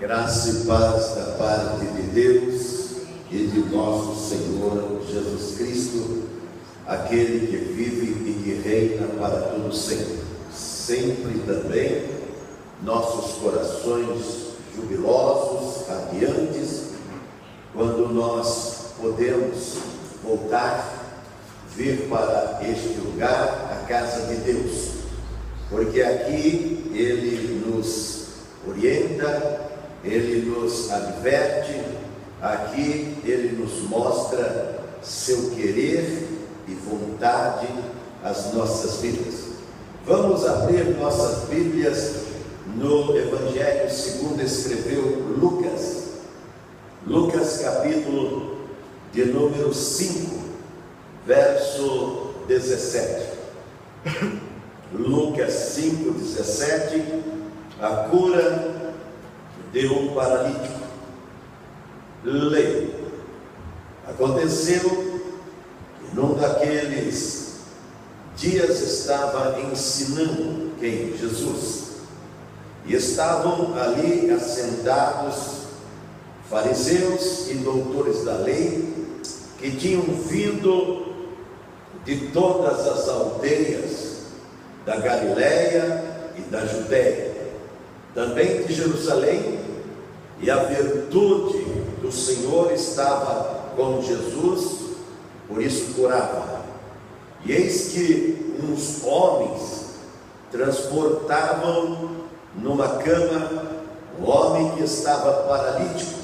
Graça e paz da parte de Deus e de nosso Senhor Jesus Cristo, aquele que vive e que reina para todo sempre. Sempre também nossos corações jubilosos, radiantes, quando nós podemos voltar, vir para este lugar, a casa de Deus, porque aqui Ele nos orienta, Ele nos adverte, aqui Ele nos mostra seu querer e vontade às nossas vidas. Vamos abrir nossas Bíblias no Evangelho segundo escreveu Lucas. Lucas capítulo de número 5, verso 17. Lucas 5, 17, a cura de um paralítico. Leio. Aconteceu que num daqueles dias estava ensinando quem? Jesus. E estavam ali assentados fariseus e doutores da lei, que tinham vindo de todas as aldeias da Galiléia e da Judéia, também de Jerusalém, e a virtude do Senhor estava com Jesus, por isso curava. E eis que uns homens transportavam numa cama um homem que estava paralítico,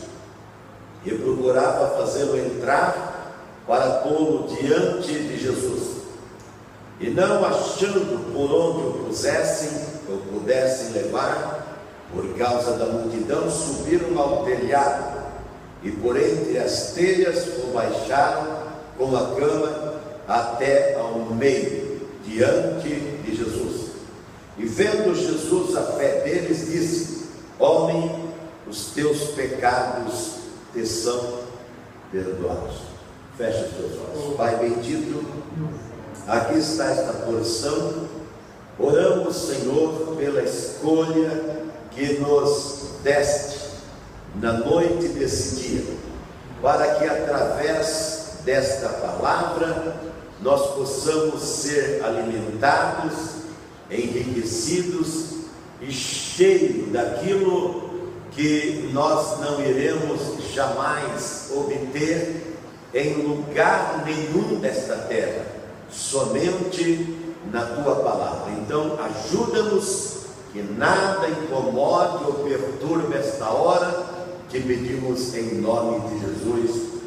e procurava fazê-lo entrar para pô-lo diante de Jesus. E não achando por onde o pusessem ou pudessem levar, por causa da multidão, subiram ao telhado, e por entre as telhas o baixaram com a cama até ao meio, diante de Jesus. E vendo Jesus a fé deles, disse: homem, os teus pecados te são perdoados. Fecha os teus olhos. Pai bendito, aqui está esta porção. Oramos, Senhor, pela escolha que nos deste na noite desse dia, para que através desta palavra nós possamos ser alimentados, enriquecidos e cheios daquilo que nós não iremos jamais obter em lugar nenhum desta terra, somente na tua palavra. Então ajuda-nos, que nada incomode ou perturbe esta hora, te pedimos em nome de Jesus,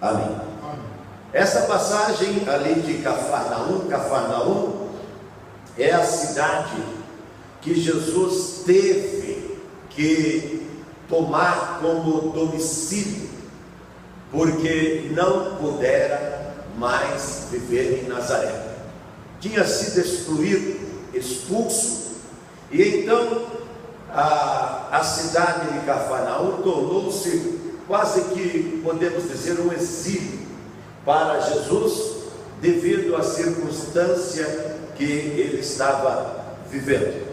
amém. Essa passagem ali de Cafarnaum é a cidade que Jesus teve que tomar como domicílio, porque não pudera mais viver em Nazaré. Tinha sido excluído, expulso, e então a cidade de Cafarnaum tornou-se quase que, podemos dizer, um exílio para Jesus, devido à circunstância que ele estava vivendo.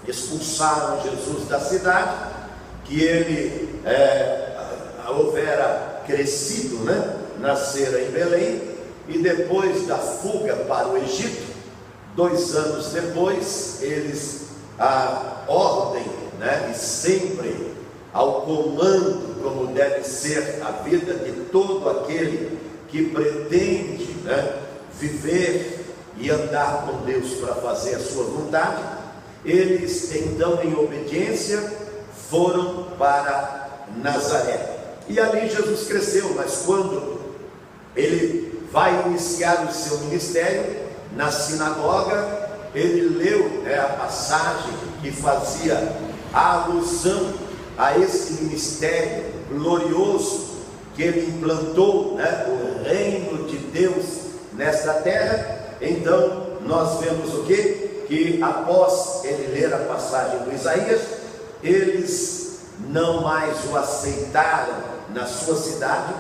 Expulsaram Jesus da cidade, que ele houvera crescido, nascera em Belém, e depois da fuga para o Egito, 2 anos depois, eles, a ordem, e sempre ao comando, como deve ser a vida de todo aquele que pretende viver e andar com Deus para fazer a sua vontade, eles então, em obediência, foram para Nazaré. E ali Jesus cresceu. Mas quando ele vai iniciar o seu ministério na sinagoga, ele leu a passagem que fazia alusão a esse ministério glorioso que ele implantou, o reino de Deus nesta terra. Então nós vemos o quê? Que após ele ler a passagem do Isaías, eles não mais o aceitaram na sua cidade,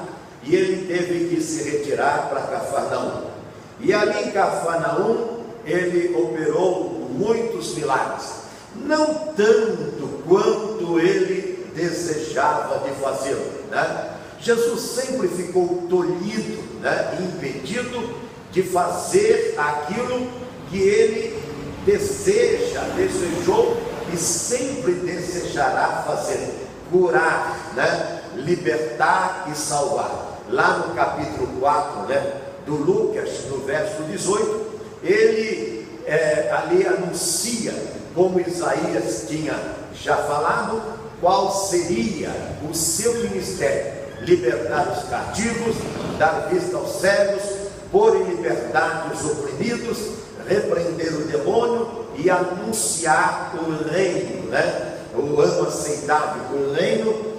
e ele teve que se retirar para Cafarnaum. E ali em Cafarnaum ele operou muitos milagres, não tanto quanto ele desejava de fazê-lo, né? Jesus sempre ficou tolhido, né, impedido de fazer aquilo que ele desejou e sempre desejará fazer: curar, né, libertar e salvar. Lá no capítulo 4, né, do Lucas, no verso 18, ele ali anuncia, como Isaías tinha já falado, qual seria o seu ministério: libertar os cativos, dar vista aos cegos, pôr em liberdade os oprimidos, repreender o demônio e anunciar o reino, né? O ano aceitável, o reino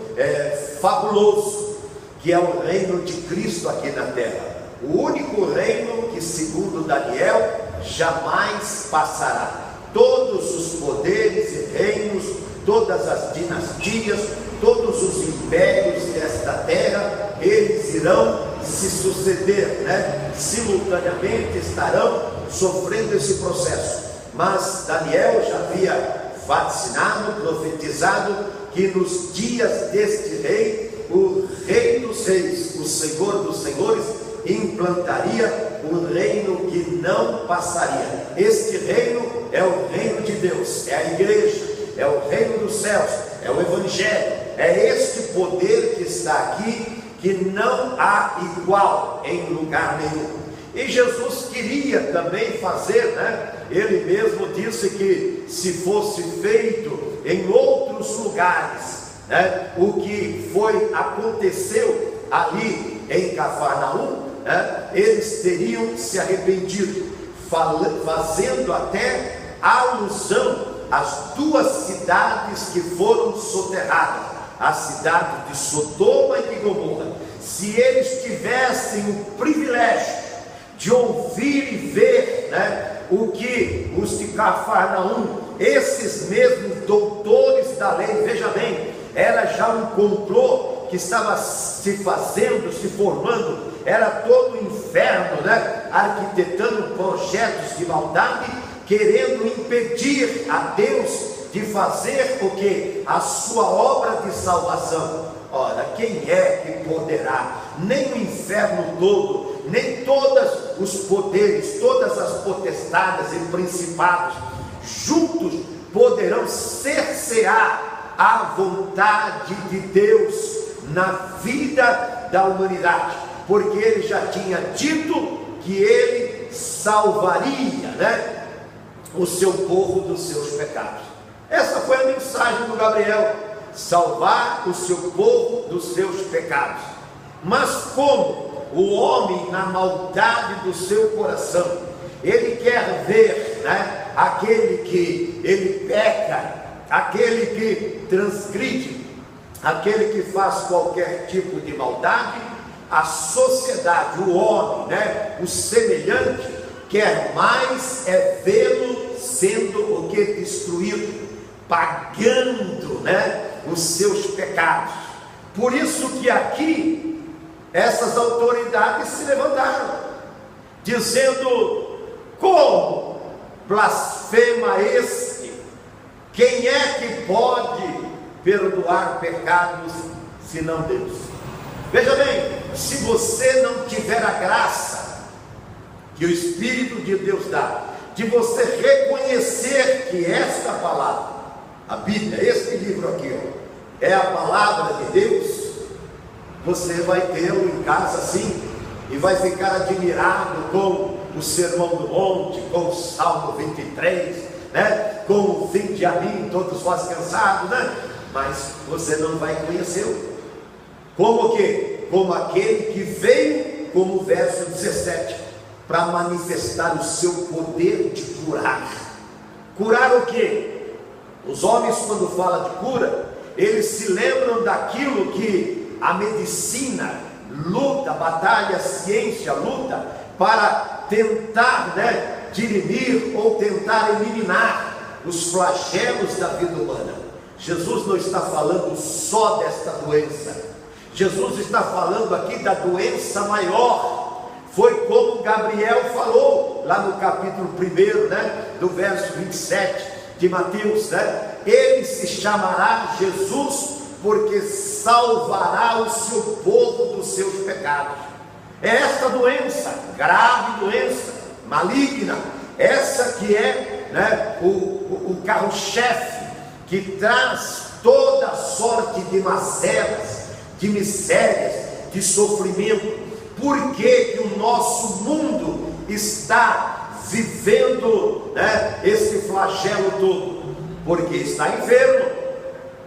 fabuloso, que é o reino de Cristo aqui na terra. O único reino que, segundo Daniel, jamais passará. Todos os poderes e reinos, todas as dinastias, todos os impérios desta terra, eles irão se suceder, né? Simultaneamente estarão sofrendo esse processo. Mas Daniel já havia vaticinado, profetizado, que nos dias deste rei, o Rei dos Reis, o Senhor dos Senhores, implantaria um reino que não passaria. Este reino é o reino de Deus, é a igreja, é o reino dos céus, é o evangelho, é este poder que está aqui, que não há igual em lugar nenhum. E Jesus queria também fazer, né? Ele mesmo disse que se fosse feito em outros lugares, né, o que aconteceu ali em Cafarnaum, né, eles teriam se arrependido, fazendo até alusão às duas cidades que foram soterradas, a cidade de Sodoma e de Gomorra. Se eles tivessem o privilégio de ouvir e ver, né, o que os de Cafarnaum, esses mesmos doutores da lei, veja bem, era já um complô que estava se fazendo, se formando, era todo o inferno, né, arquitetando projetos de maldade, querendo impedir a Deus de fazer o que? A sua obra de salvação. Ora, quem é que poderá? Nem o inferno todo, nem todos os poderes, todas as potestades e principados juntos poderão cercear a vontade de Deus na vida da humanidade, porque ele já tinha dito que ele salvaria, né, o seu povo dos seus pecados. Essa foi a mensagem do Gabriel: salvar o seu povo dos seus pecados. Mas como o homem, na maldade do seu coração, ele quer ver, né, aquele que ele peca, aquele que transgride, aquele que faz qualquer tipo de maldade, a sociedade, o homem, né, o semelhante, quer mais vê-lo sendo o que? Destruído, pagando, né, os seus pecados. Por isso que aqui essas autoridades se levantaram, dizendo: como blasfema este? Quem é que pode perdoar pecados senão Deus? Veja bem, se você não tiver a graça que o Espírito de Deus dá, de você reconhecer que esta palavra, a Bíblia, este livro aqui, ó, é a palavra de Deus, você vai tê-lo em casa assim, e vai ficar admirado com o Sermão do Monte, com o Salmo 23, né? Com o vinde a mim, todos vós cansados, né? Mas você não vai conhecê-lo. Como o quê? Como aquele que veio, como o verso 17, para manifestar o seu poder de curar. Curar o quê? Os homens, quando falam de cura, eles se lembram daquilo que a medicina luta, batalha, a ciência luta para tentar, né, dirimir ou tentar eliminar os flagelos da vida humana. Jesus não está falando só desta doença. Jesus está falando aqui da doença maior. Foi como Gabriel falou lá no capítulo 1, né, do verso 27 de Mateus, né? Ele se chamará Jesus, porque salvará o seu povo dos seus pecados. É esta doença, grave doença, maligna, essa que é, né, o carro-chefe, que traz toda sorte de mazelas, de misérias, de sofrimento. Por que que o nosso mundo está vivendo, né, esse flagelo todo? Porque está enfermo,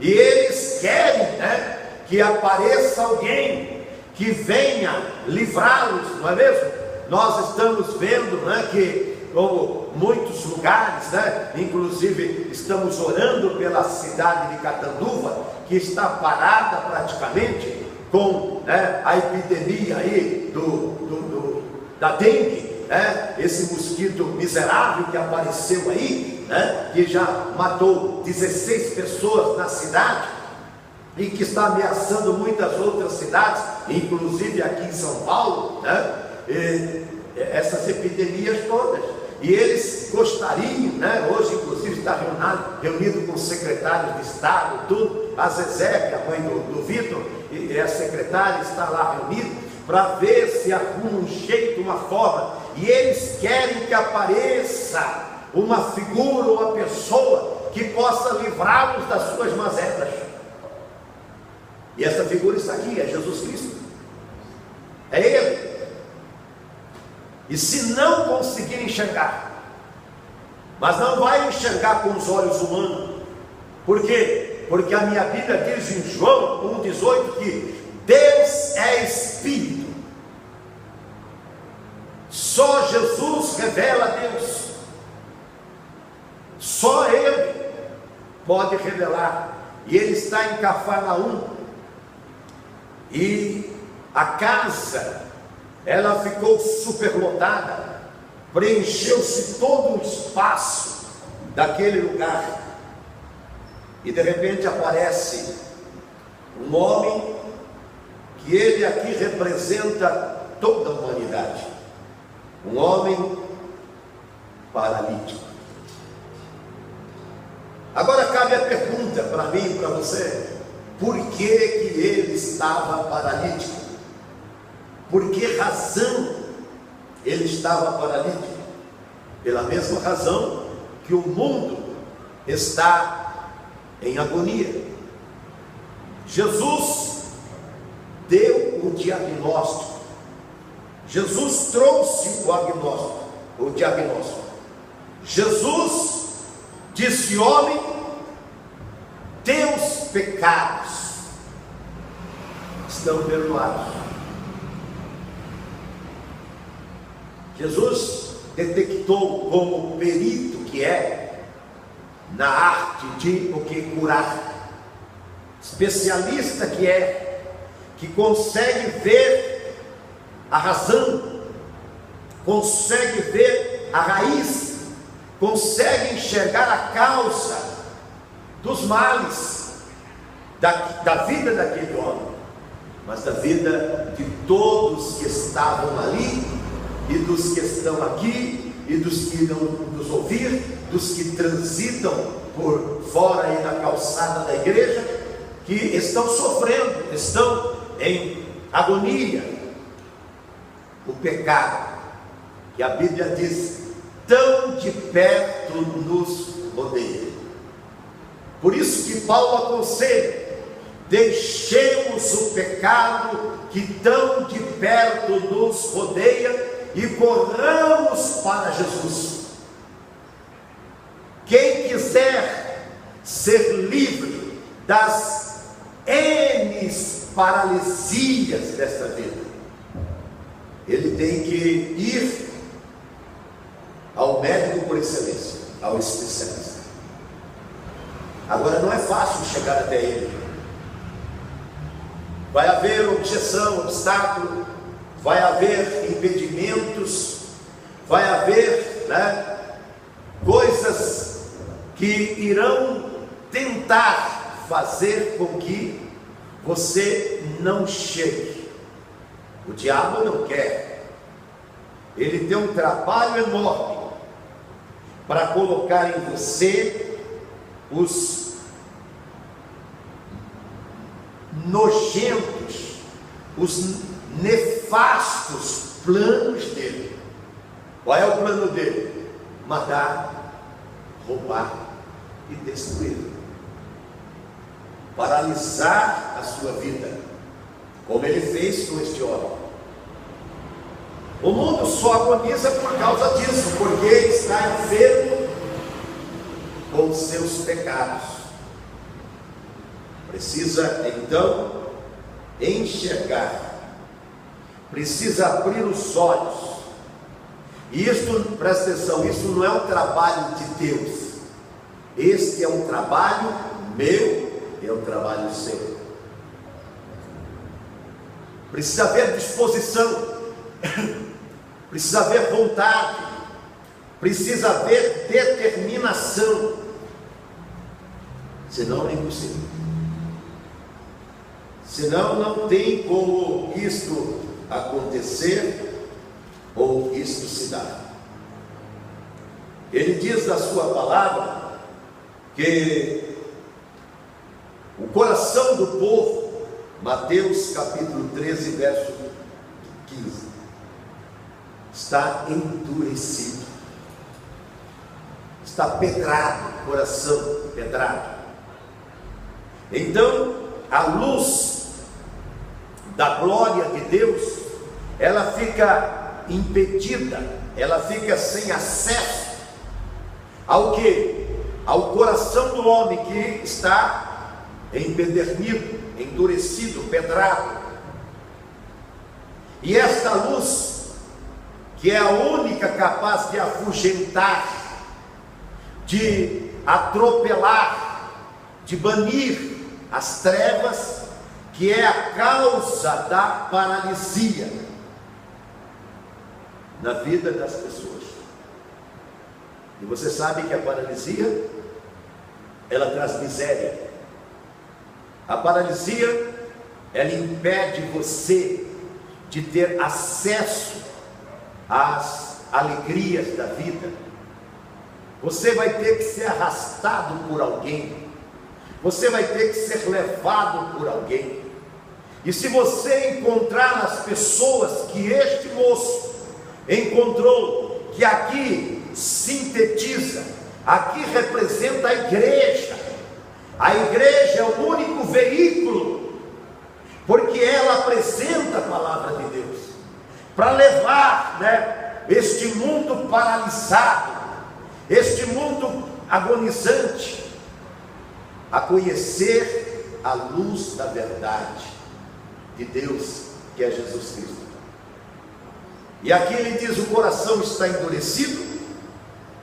e eles querem, né, que apareça alguém que venha livrá-los, não é mesmo? Nós estamos vendo, né, que como muitos lugares, né, inclusive estamos orando pela cidade de Catanduva, que está parada praticamente com, né, a epidemia aí da dengue, né, esse mosquito miserável que apareceu aí, né, que já matou 16 pessoas na cidade e que está ameaçando muitas outras cidades, inclusive aqui em São Paulo, né, essas epidemias todas. E eles gostariam, né, hoje inclusive está reunido com secretários de Estado, tudo, a Zezé, que é a mãe do Vitor, e a secretária está lá reunida, para ver se arruma um jeito, uma forma, e eles querem que apareça uma figura, uma pessoa que possa livrá-los das suas mazelas. E essa figura está aqui, é Jesus Cristo, é Ele. E se não conseguir enxergar, mas não vai enxergar com os olhos humanos, por quê? Porque a minha Bíblia diz em João 1,18 que Deus é Espírito, só Jesus revela a Deus, só Ele pode revelar. E Ele está em Cafarnaum, e a casa, ela ficou superlotada, preencheu-se todo o espaço daquele lugar, e de repente aparece um homem, que ele aqui representa toda a humanidade, um homem paralítico. Agora cabe a pergunta para mim e para você: por que que ele estava paralítico? Por que razão ele estava paralítico? Pela mesma razão que o mundo está em agonia. Jesus deu o diagnóstico, Jesus trouxe o diagnóstico. Jesus disse: homem, teus pecados estão perdoados. Jesus detectou, como perito que é na arte de o que curar, especialista que é, que consegue ver a razão, consegue ver a raiz, consegue enxergar a causa dos males da vida daquele homem, mas da vida de todos que estavam ali, e dos que estão aqui, e dos que irão nos ouvir, dos que transitam por fora aí na calçada da igreja, que estão sofrendo, estão em agonia. O pecado, que a Bíblia diz, tão de perto nos rodeia. Por isso que Paulo aconselha: deixemos o pecado que tão de perto nos rodeia e corramos para Jesus. Quem quiser ser livre das N paralisias desta vida, ele tem que ir ao médico por excelência, ao especialista. Agora, não é fácil chegar até ele. Vai haver objeção, obstáculo, vai haver impedimentos, vai haver, né, coisas que irão tentar fazer com que você não chegue. O diabo não quer. Ele tem um trabalho enorme para colocar em você nojentos, os nefastos planos dele. Qual é o plano dele? Matar, roubar e destruir, paralisar a sua vida, como ele fez com este homem. O mundo só agoniza por causa disso, porque está enfermo com seus pecados. Precisa então enxergar, precisa abrir os olhos. E isto, presta atenção, isso não é um trabalho de Deus, este é um trabalho meu, é um trabalho seu. Precisa haver disposição, precisa haver vontade, precisa haver determinação, senão é impossível. Senão não tem como isto acontecer ou isto se dar. Ele diz na sua palavra que o coração do povo, Mateus capítulo 13, verso 15, está endurecido, está pedrado, coração pedrado. Então a luz da glória de Deus, ela fica impedida, ela fica sem acesso ao que? Ao coração do homem que está empedernido, endurecido, pedrado. E esta luz, que é a única capaz de afugentar, de atropelar, de banir as trevas, que é a causa da paralisia na vida das pessoas. E você sabe que a paralisia, ela traz miséria. A paralisia, ela impede você de ter acesso às alegrias da vida. Você vai ter que ser arrastado por alguém, você vai ter que ser levado por alguém. E se você encontrar nas pessoas que este moço encontrou, que aqui sintetiza, aqui representa a igreja. A igreja é o único veículo, porque ela apresenta a palavra de Deus, para levar, este mundo paralisado, este mundo agonizante, a conhecer a luz da verdade de Deus, que é Jesus Cristo. E aqui ele diz: o coração está endurecido,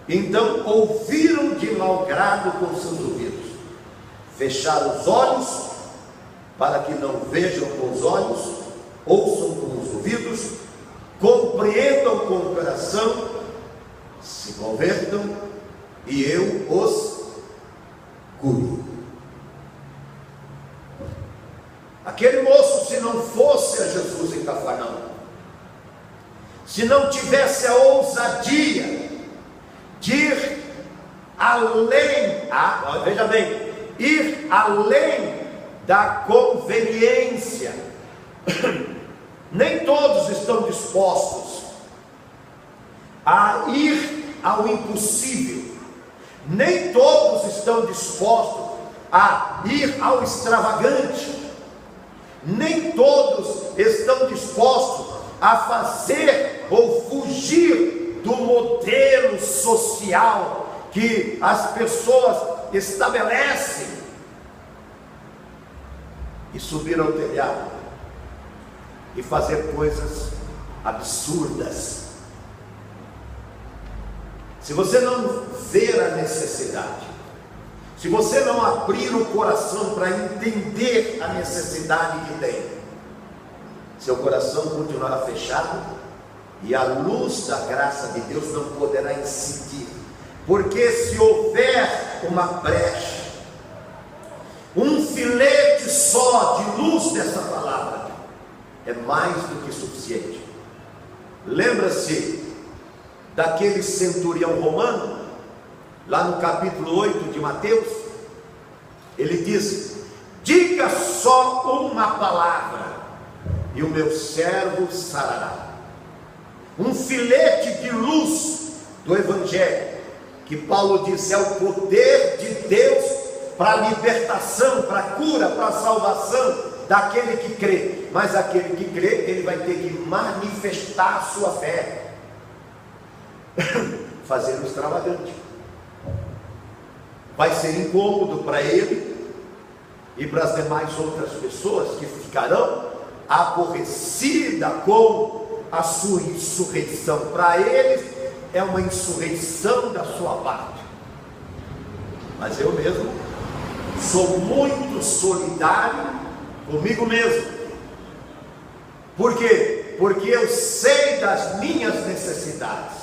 então ouviram de mau grado com seus ouvidos, fecharam os olhos, para que não vejam com os olhos, ouçam com os ouvidos, compreendam com o coração, se convertam, e eu os curo. Aquele moço, se não fosse a Jesus em Cafarnaum, se não tivesse a ousadia de ir além, veja bem, ir além da conveniência, nem todos estão dispostos a ir ao impossível, nem todos estão dispostos a ir ao extravagante, nem todos estão dispostos a fazer ou fugir do modelo social que as pessoas estabelecem e subir ao telhado e fazer coisas absurdas. Se você não ver a necessidade, se você não abrir o coração para entender a necessidade que tem, seu coração continuará fechado e a luz da graça de Deus não poderá incidir. Porque se houver uma brecha, um filete só de luz dessa palavra, é mais do que suficiente. Lembra-se daquele centurião romano, lá no capítulo 8 de Mateus? Ele diz: diga só uma palavra, e o meu servo sarará. Um filete de luz do Evangelho, que Paulo disse é o poder de Deus para a libertação, para a cura, para a salvação daquele que crê. Mas aquele que crê, ele vai ter que manifestar a sua fé, fazer o extravagante. Vai ser incômodo para ele e para as demais outras pessoas que ficarão aborrecidas com a sua insurreição. Para eles é uma insurreição da sua parte. Mas eu mesmo sou muito solidário comigo mesmo. Por quê? Porque eu sei das minhas necessidades.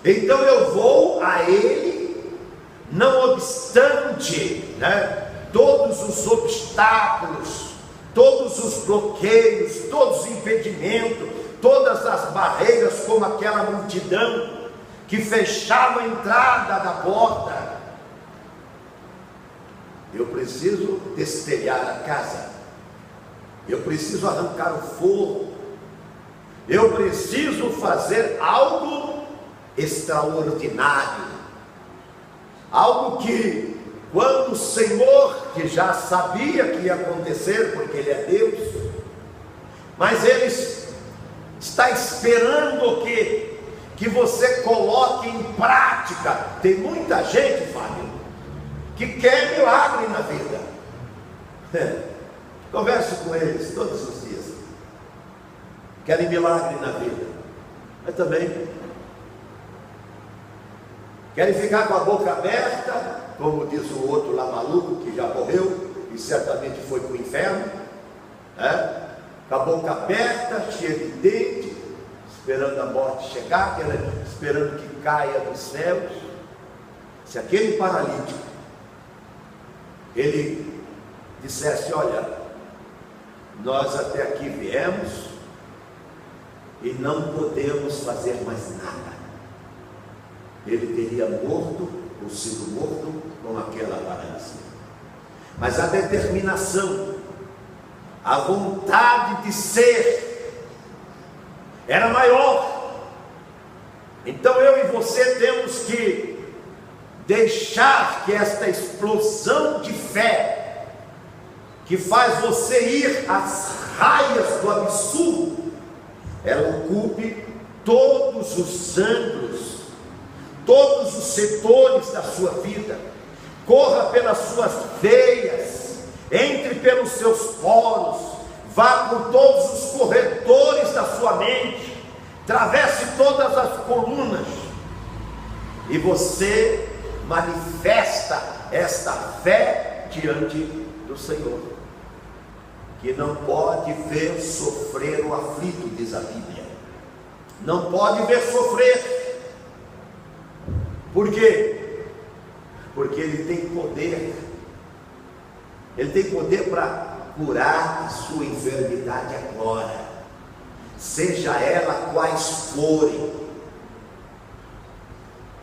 Então eu vou a Ele, não obstante, todos os obstáculos, todos os bloqueios, todos os impedimentos, todas as barreiras, como aquela multidão que fechava a entrada da porta. Eu preciso destelhar a casa, eu preciso arrancar o forro, eu preciso fazer algo extraordinário, algo que, quando o Senhor, que já sabia que ia acontecer, porque Ele é Deus, mas Ele está esperando que você coloque em prática. Tem muita gente, Fábio, que quer milagre na vida. Converso com eles todos os dias. Querem milagre na vida, mas também querem ficar com a boca aberta, como diz o outro lá maluco, que já morreu e certamente foi para o inferno, com a boca aberta, cheia de dente, esperando a morte chegar, esperando que caia dos céus. Se aquele paralítico, ele dissesse: olha, nós até aqui viemos e não podemos fazer mais nada, ele teria morto ou sido morto com aquela paralisia. Mas a determinação, a vontade de ser era maior. Então eu e você temos que deixar que esta explosão de fé, que faz você ir às raias do absurdo, ela ocupe todos os ângulos, todos os setores da sua vida, corra pelas suas veias, entre pelos seus poros, vá por todos os corredores da sua mente, atravesse todas as colunas, e você manifesta esta fé diante do Senhor, que não pode ver sofrer o aflito, diz a Bíblia, não pode ver sofrer. Por quê? Porque Ele tem poder, Ele tem poder para curar a sua enfermidade agora, seja ela quais forem,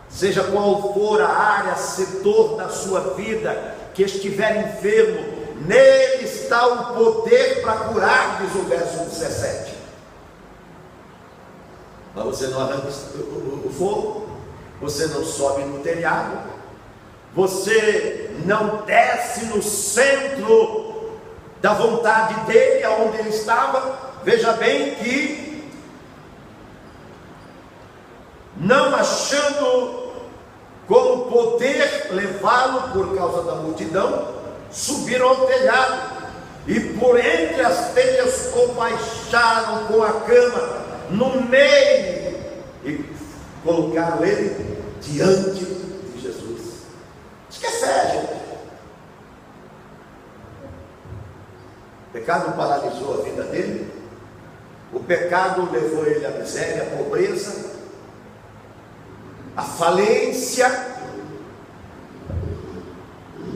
seja qual for a área, setor da sua vida que estiver enfermo, nele está o poder para curar, diz o verso 17. Mas você não arranca o fogo, você não sobe no telhado, você não desce no centro da vontade dele, aonde ele estava. Veja bem que, não achando como poder levá-lo por causa da multidão, subiram ao telhado e por entre as telhas o baixaram com a cama no meio e colocaram ele diante de Jesus. Isso que é fé, gente. O pecado paralisou a vida dele, o pecado levou ele à miséria, à pobreza, à falência.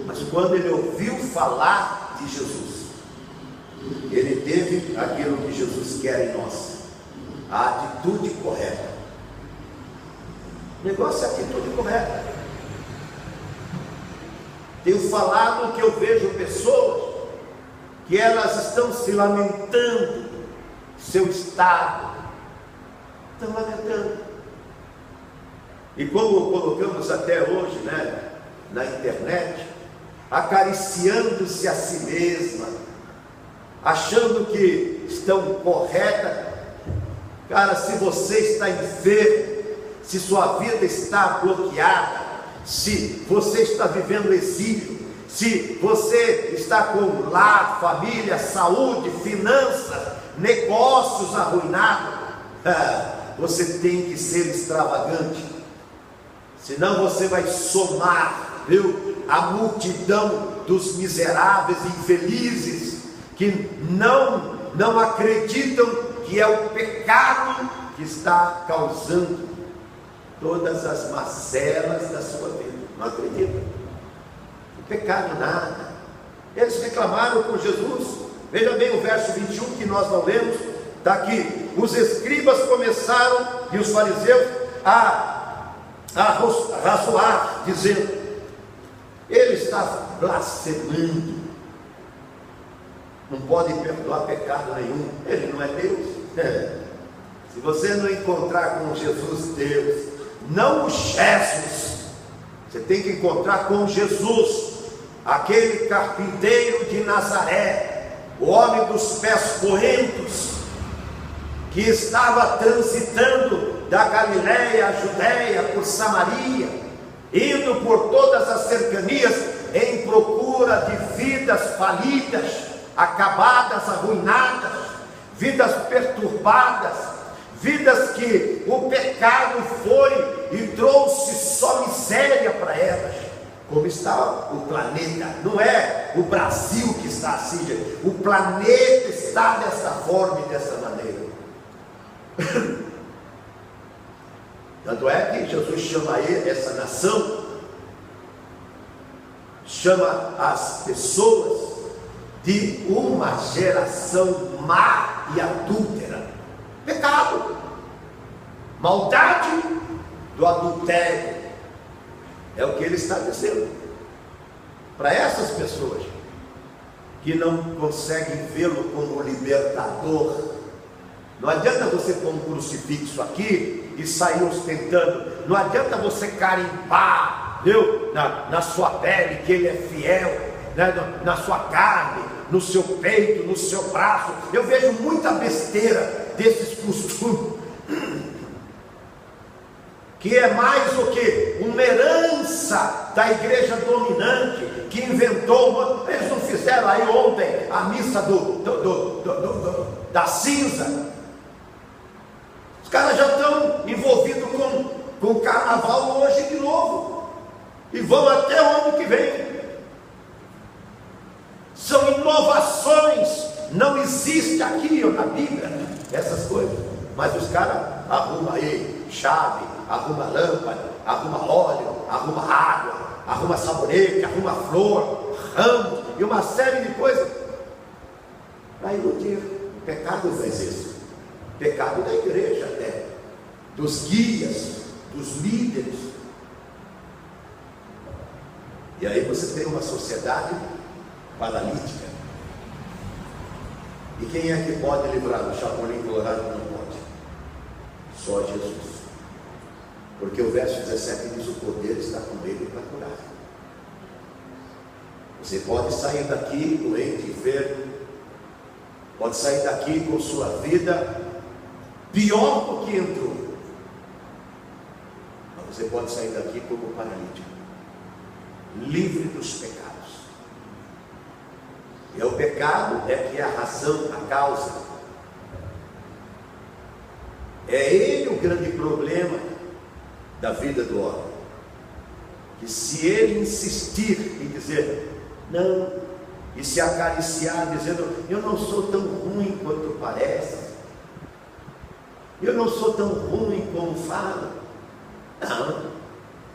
Mas quando ele ouviu falar de Jesus, ele teve aquilo que Jesus quer em nós, a atitude correta. O negócio é a atitude correta. Tenho falado que eu vejo pessoas que elas estão se lamentando, seu estado, estão lamentando. E como colocamos até hoje, né, na internet, acariciando-se a si mesma, achando que estão corretas. Cara, se você está enfermo, se sua vida está bloqueada, se você está vivendo exílio, se você está com lar, família, saúde, finanças, negócios arruinados, você tem que ser extravagante, senão você vai somar, viu, a multidão dos miseráveis e infelizes que não acreditam que é o pecado que está causando todas as mazelas da sua vida. Não acreditam? O pecado nada. Eles reclamaram com Jesus. Veja bem o verso 21 que nós não lemos. Está aqui: os escribas começaram e os fariseus a razoar, dizendo: ele está blasfemando, não pode perdoar pecado nenhum, ele não é Deus. Se você não encontrar com Jesus Deus, não o Jesus, você tem que encontrar com Jesus, aquele carpinteiro de Nazaré, o homem dos pés poentos, que estava transitando da Galiléia à Judéia, por Samaria, indo por todas as cercanias em procura de vidas falidas, acabadas, arruinadas, vidas perturbadas, vidas que o pecado foi e trouxe só miséria para elas. Como está o planeta? Não é o Brasil que está assim, gente. O planeta está dessa forma e dessa maneira. Tanto é que Jesus chama essa nação, chama as pessoas de uma geração má e adúltera. Pecado, maldade do adultério, é o que ele está dizendo para essas pessoas que não conseguem vê-lo como libertador. Não adianta você pôr um crucifixo aqui e sair ostentando, não adianta você carimbar, viu, na sua pele que ele é fiel, né, na sua carne, no seu peito, no seu braço. Eu vejo muita besteira desses costumes, que é mais do que uma herança da igreja dominante, que inventou. Eles não fizeram aí ontem a missa da cinza. Os caras já estão envolvidos com o carnaval hoje de novo, e vão até o ano que vem. São inovações, não existe aqui na Bíblia essas coisas, mas os caras arrumam aí chave, arruma lâmpada, arruma óleo, arruma água, arruma sabonete, arruma flor, ramos e uma série de coisas para iludir. O pecado faz isso. O pecado da igreja até, dos guias, dos líderes. E aí você tem uma sociedade paralítica. E quem é que pode livrar do Chapolin Colorado? Não pode. Só Jesus. Porque o verso 17 diz: o poder está com ele para curar. Você pode sair daqui doente, enfermo, pode sair daqui com sua vida pior do que entrou, mas você pode sair daqui como paralítico, livre dos pecados. E o pecado é que é a razão, a causa, é ele o grande problema da vida do homem. Que se ele insistir em dizer não, e se acariciar dizendo: eu não sou tão ruim quanto parece, eu não sou tão ruim como falo. Não,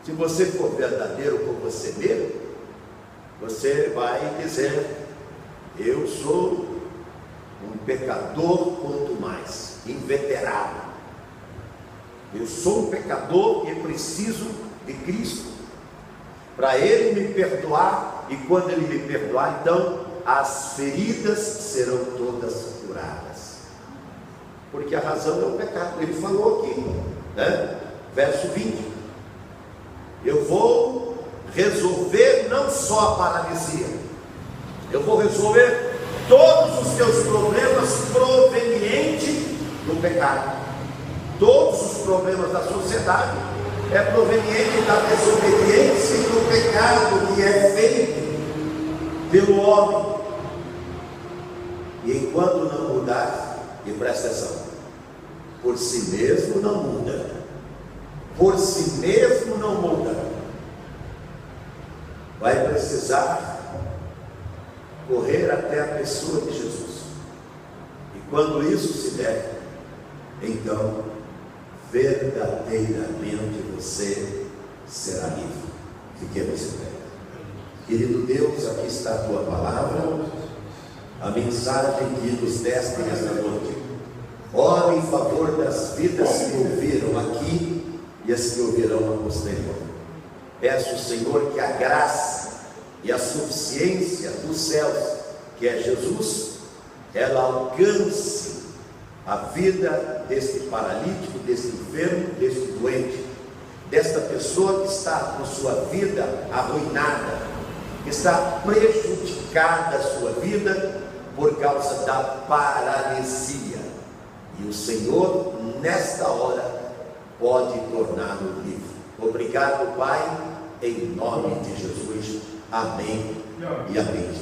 se você for verdadeiro com você mesmo, você vai dizer: eu sou um pecador quanto mais, inveterado. Eu sou um pecador e preciso de Cristo para Ele me perdoar, e quando Ele me perdoar, então as feridas serão todas curadas. Porque a razão é o pecado. Ele falou aqui, né? Verso 20: eu vou resolver não só a paralisia, eu vou resolver todos os teus problemas provenientes do pecado. Todos os problemas da sociedade é proveniente da desobediência e do pecado que é feito pelo homem. E enquanto não mudar, e presta atenção, por si mesmo não muda, por si mesmo não muda, vai precisar correr até a pessoa de Jesus. E quando isso se der, então verdadeiramente você será livre. Fiquemos em pé. Querido Deus, aqui está a tua palavra, a mensagem que nos deste nesta noite. Ora em favor das vidas que ouviram aqui e as que ouvirão a posterior. Peço, Senhor, que a graça e a suficiência dos céus, que é Jesus, ela alcance a vida deste paralítico, deste enfermo, deste doente, desta pessoa que está com sua vida arruinada, que está prejudicada a sua vida por causa da paralisia. E o Senhor, nesta hora, pode torná-lo livre. Obrigado, Pai, em nome de Jesus. Amém e amém, Jesus.